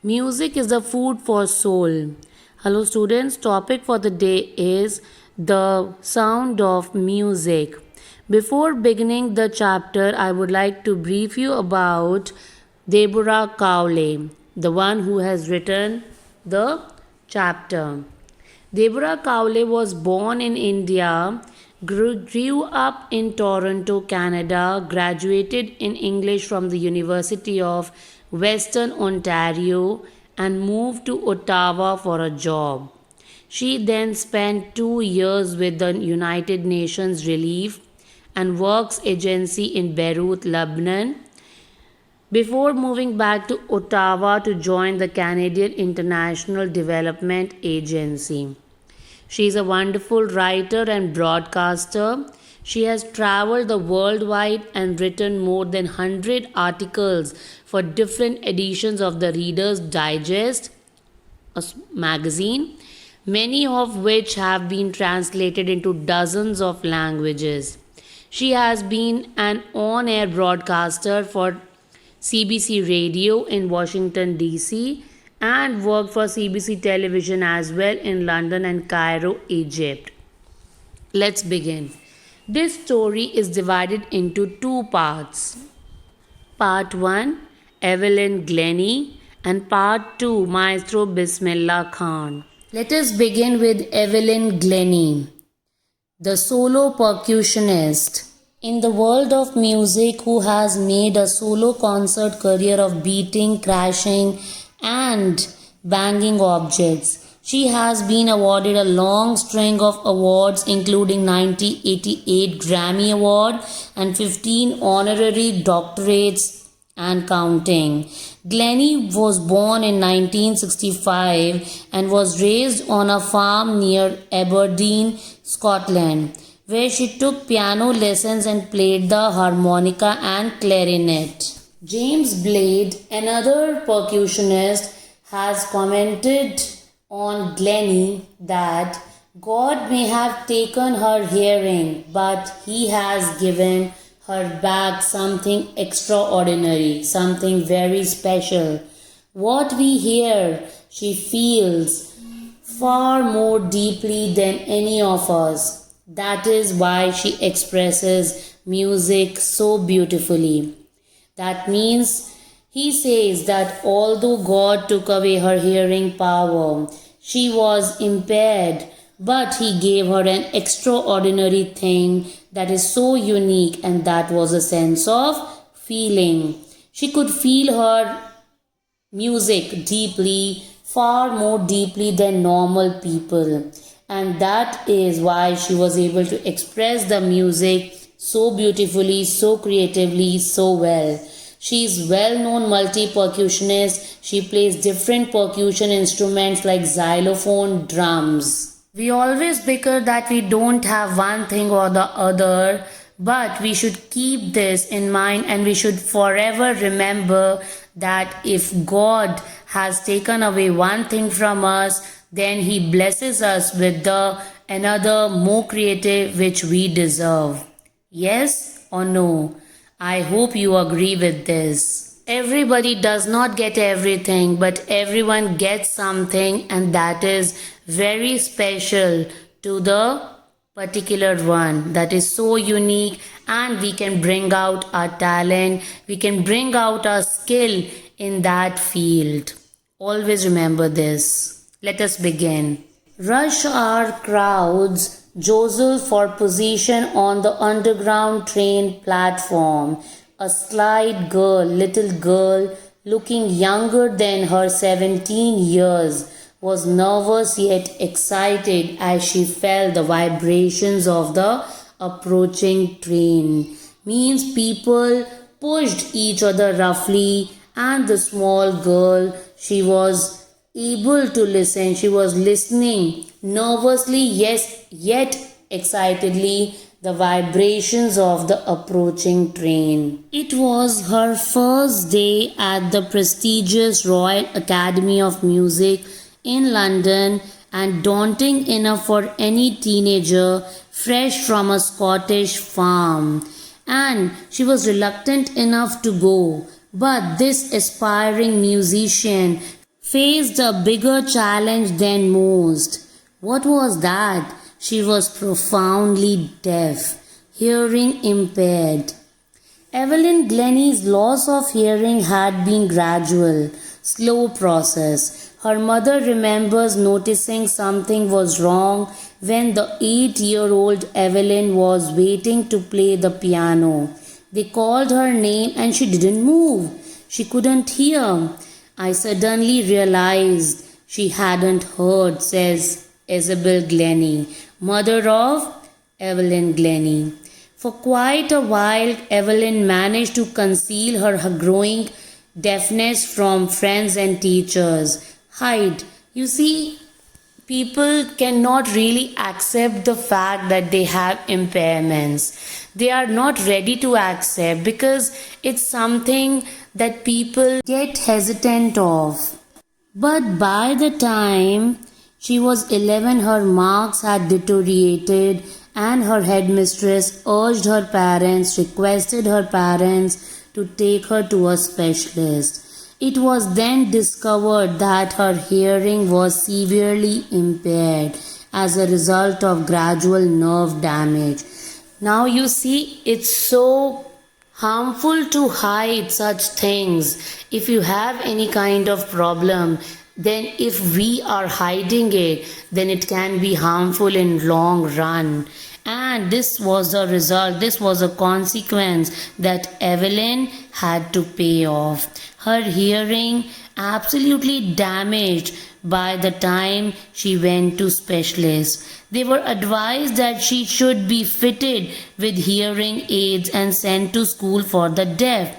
Music is the food for soul. Hello, students. Topic for the day is the sound of music. Before beginning the chapter, I would like to brief you about Deborah Cowley, the one who has written the chapter. Deborah Cowley was born in India, grew up in Toronto, Canada, graduated in English from the University of Western Ontario, and moved to Ottawa for a job. She then spent 2 years with the United Nations Relief and Works Agency in Beirut, Lebanon, before moving back to Ottawa to join the Canadian International Development Agency. She is a wonderful writer and broadcaster. She has traveled the worldwide and written more than 100 articles for different editions of the Reader's Digest, a magazine, many of which have been translated into dozens of languages. She has been an on air broadcaster for CBC Radio in Washington, D.C., and worked for CBC Television as well in London and Cairo, Egypt. Let's begin. This story is divided into two parts. Part 1, Evelyn Glennie, and Part 2, Maestro Bismillah Khan. Let us begin with Evelyn Glennie, the solo percussionist. In the world of music, who has made a solo concert career of beating, crashing, and banging objects. She has been awarded a long string of awards, including 1988 Grammy Award and 15 honorary doctorates and counting. Glennie was born in 1965 and was raised on a farm near Aberdeen, Scotland, where she took piano lessons and played the harmonica and clarinet. James Blade, another percussionist, has commented on Glennie that God may have taken her hearing, but He has given her back something extraordinary, something very special. What we hear, she feels far more deeply than any of us. That is why she expresses music so beautifully. That means he says that although God took away her hearing power, she was impaired, but He gave her an extraordinary thing that is so unique, and that was a sense of feeling. She could feel her music deeply, far more deeply than normal people. And that is why she was able to express the music so beautifully, so creatively, so well. She is well-known multi-percussionist. She plays different percussion instruments like xylophone, drums. We always bicker that we don't have one thing or the other, but we should keep this in mind, and we should forever remember that if God has taken away one thing from us, then He blesses us with the another more creative which we deserve. Yes or no? I hope you agree with this. Everybody does not get everything, but everyone gets something, and that is very special to the particular one, that is so unique, and we can bring out our talent, we can bring out our skill in that field. Always remember this. Let us begin. Rush hour crowds jostle for position on the underground train platform. A slight girl, little girl, looking younger than her 17 years, was nervous yet excited as she felt the vibrations of the approaching train. Means people pushed each other roughly, and the small girl, she was able to listen. She was listening nervously, yes, yet excitedly, the vibrations of the approaching train. It was her first day at the prestigious Royal Academy of Music in London, and daunting enough for any teenager fresh from a Scottish farm. And she was reluctant enough to go. But this aspiring musician faced a bigger challenge than most. What was that? She was profoundly deaf, hearing impaired. Evelyn Glennie's loss of hearing had been gradual, slow process. Her mother remembers noticing something was wrong when the 8-year-old Evelyn was waiting to play the piano. They called her name and she didn't move. She couldn't hear. I suddenly realized she hadn't heard, says Isabel Glennie, mother of Evelyn Glennie. For quite a while, Evelyn managed to conceal her growing deafness from friends and teachers. Hide. You see, people cannot really accept the fact that they have impairments. They are not ready to accept because it's something that people get hesitant of. But by the time she was 11, her marks had deteriorated, and her headmistress requested her parents to take her to a specialist. It was then discovered that her hearing was severely impaired as a result of gradual nerve damage. Now you see, it's so harmful to hide such things. If you have any kind of problem, then if we are hiding it, then it can be harmful in long run. And this was the result, this was a consequence that Evelyn had to pay off. Her hearing absolutely damaged by the time she went to specialists. They were advised that she should be fitted with hearing aids and sent to school for the deaf.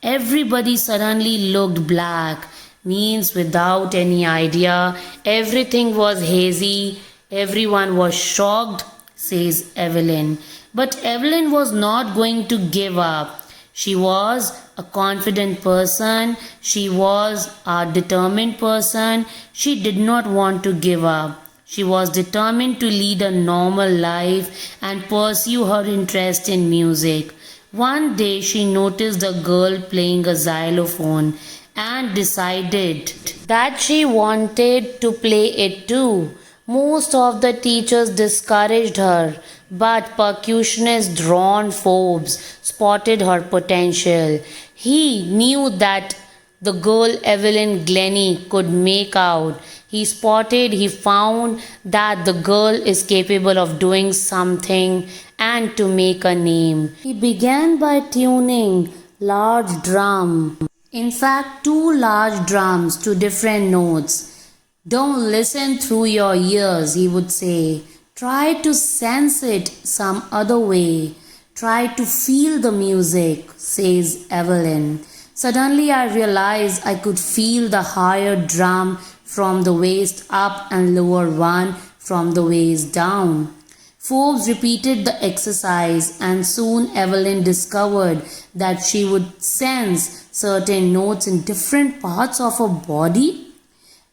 Everybody suddenly looked black, means without any idea. Everything was hazy. Everyone was shocked, says Evelyn. But Evelyn was not going to give up. She was a confident person. She was a determined person. She did not want to give up. She was determined to lead a normal life and pursue her interest in music. One day she noticed a girl playing a xylophone and decided that she wanted to play it too. Most of the teachers discouraged her, but percussionist Ron Forbes spotted her potential. He knew that the girl Evelyn Glennie could make out. He found that the girl is capable of doing something and to make a name. He began by tuning large drum. In fact, two large drums to different notes. Don't listen through your ears, he would say. Try to sense it some other way. Try to feel the music, says Evelyn. Suddenly I realized I could feel the higher drum from the waist up and lower one from the waist down. Forbes repeated the exercise, and soon Evelyn discovered that she would sense certain notes in different parts of her body.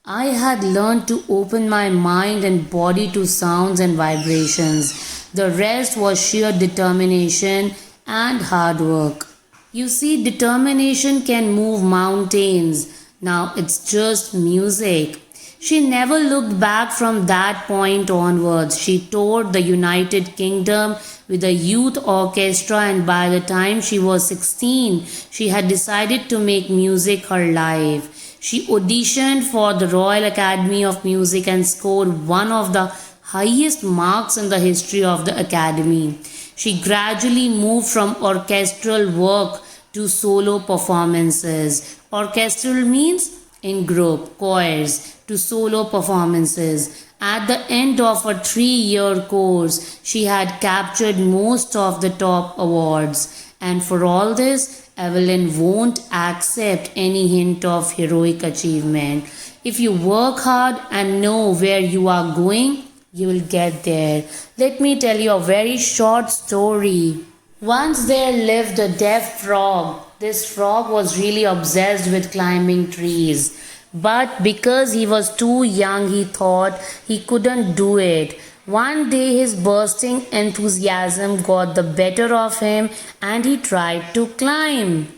I had learned to open my mind and body to sounds and vibrations. The rest was sheer determination and hard work. You see, determination can move mountains. Now it's just music. She never looked back from that point onwards. She toured the United Kingdom with a youth orchestra, and by the time she was 16, she had decided to make music her life. She auditioned for the Royal Academy of Music and scored one of the highest marks in the history of the Academy. She gradually moved from orchestral work to solo performances. Orchestral means in group, choirs, to solo performances. At the end of a 3-year course, she had captured most of the top awards. And for all this, Evelyn won't accept any hint of heroic achievement. If you work hard and know where you are going, you will get there. Let me tell you a very short story. Once there lived a deaf frog. This frog was really obsessed with climbing trees. But because he was too young, he thought he couldn't do it. One day his bursting enthusiasm got the better of him and he tried to climb.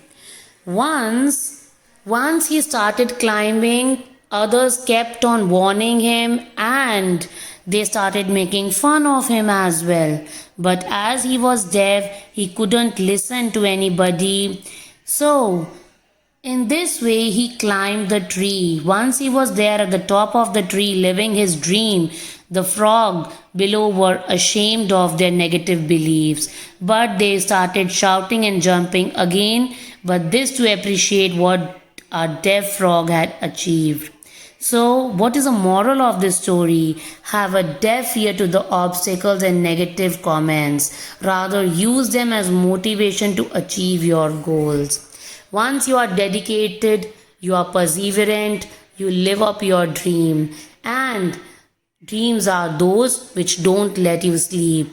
Once he started climbing Others kept on warning him and they started making fun of him as well. But as he was deaf, he couldn't listen to anybody. So, in this way, he climbed the tree. Once he was there at the top of the tree living his dream, the frog below were ashamed of their negative beliefs, but they started shouting and jumping again, but this to appreciate what a deaf frog had achieved. So, what is the moral of this story? Have a deaf ear to the obstacles and negative comments. Rather, use them as motivation to achieve your goals. Once you are dedicated, you are perseverant, you live up your dream. And dreams are those which don't let you sleep.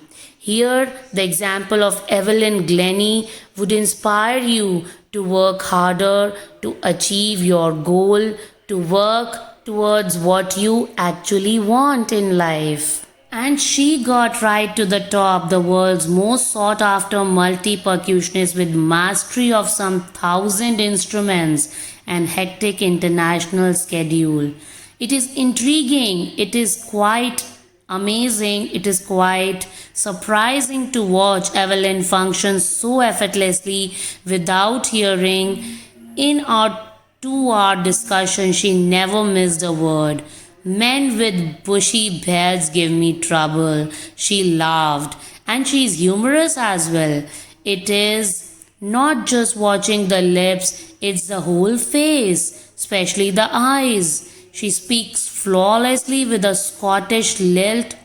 Here, the example of Evelyn Glennie would inspire you to work harder, to achieve your goal, to work towards what you actually want in life. And she got right to the top, the world's most sought after multi percussionist with mastery of some 1,000 instruments and hectic international schedule. It is intriguing, it is quite amazing, it is quite surprising to watch Evelyn function so effortlessly without hearing. In our 2 hour discussion, she never missed a word. Men with bushy beards give me trouble. She laughed, and she is humorous as well. It is not just watching the lips, it's the whole face, especially the eyes. She speaks flawlessly with a Scottish lilt.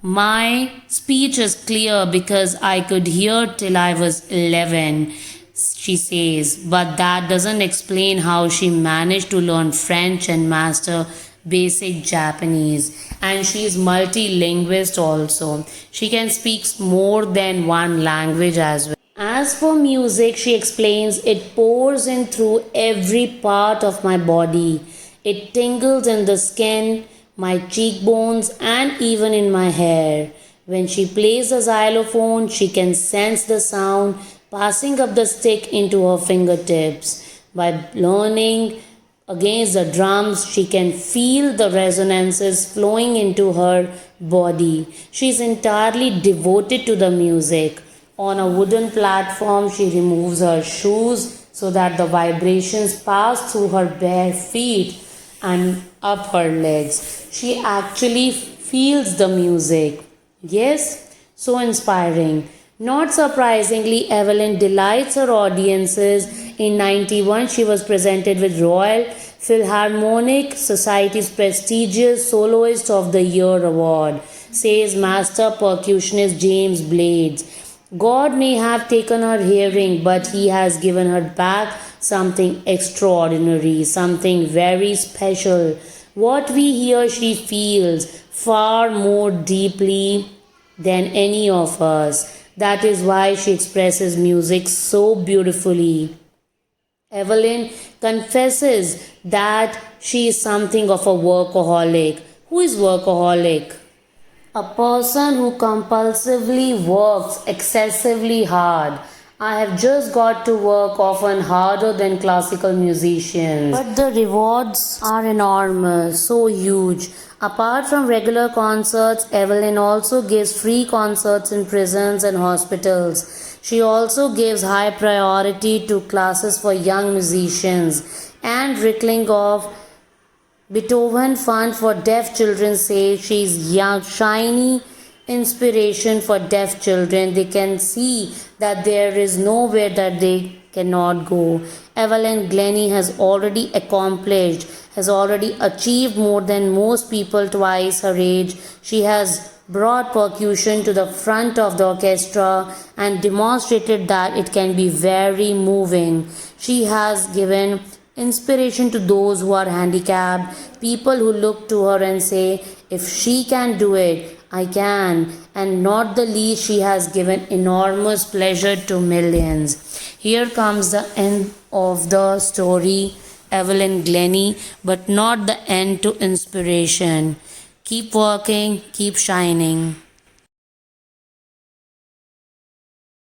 My speech is clear because I could hear till I was 11, she says, but that doesn't explain how she managed to learn French and master basic Japanese. And she is multilingualist also. She can speak more than one language as well. As for music, she explains, it pours in through every part of my body. It tingles in the skin, my cheekbones, and even in my hair. When she plays the xylophone, she can sense the sound passing up the stick into her fingertips. By learning against the drums, she can feel the resonances flowing into her body. She is entirely devoted to the music. On a wooden platform, she removes her shoes so that the vibrations pass through her bare feet and up her legs. She actually feels the music. Yes, so inspiring. Not surprisingly, Evelyn delights her audiences. In 91, she was presented with Royal Philharmonic Society's prestigious Soloist of the Year award, says master percussionist James Blades. God may have taken her hearing, but he has given her back something extraordinary, something very special. What we hear, she feels far more deeply than any of us. That is why she expresses music so beautifully. Evelyn confesses that she is something of a workaholic. Who is workaholic? A person who compulsively works excessively hard. I have just got to work often harder than classical musicians. But the rewards are enormous, so huge. Apart from regular concerts, Evelyn also gives free concerts in prisons and hospitals. She also gives high priority to classes for young musicians. And Rickling of Beethoven Fund for Deaf Children says she is young, shiny inspiration for deaf children. They can see that there is nowhere that they cannot go. Evelyn Glennie has already achieved more than most people twice her age. She has brought percussion to the front of the orchestra and demonstrated that it can be very moving. She has given inspiration to those who are handicapped, people who look to her and say, if she can do it, I can. And not the least, she has given enormous pleasure to millions. Here comes the end of the story, Evelyn Glennie, but not the end to inspiration. Keep working, keep shining.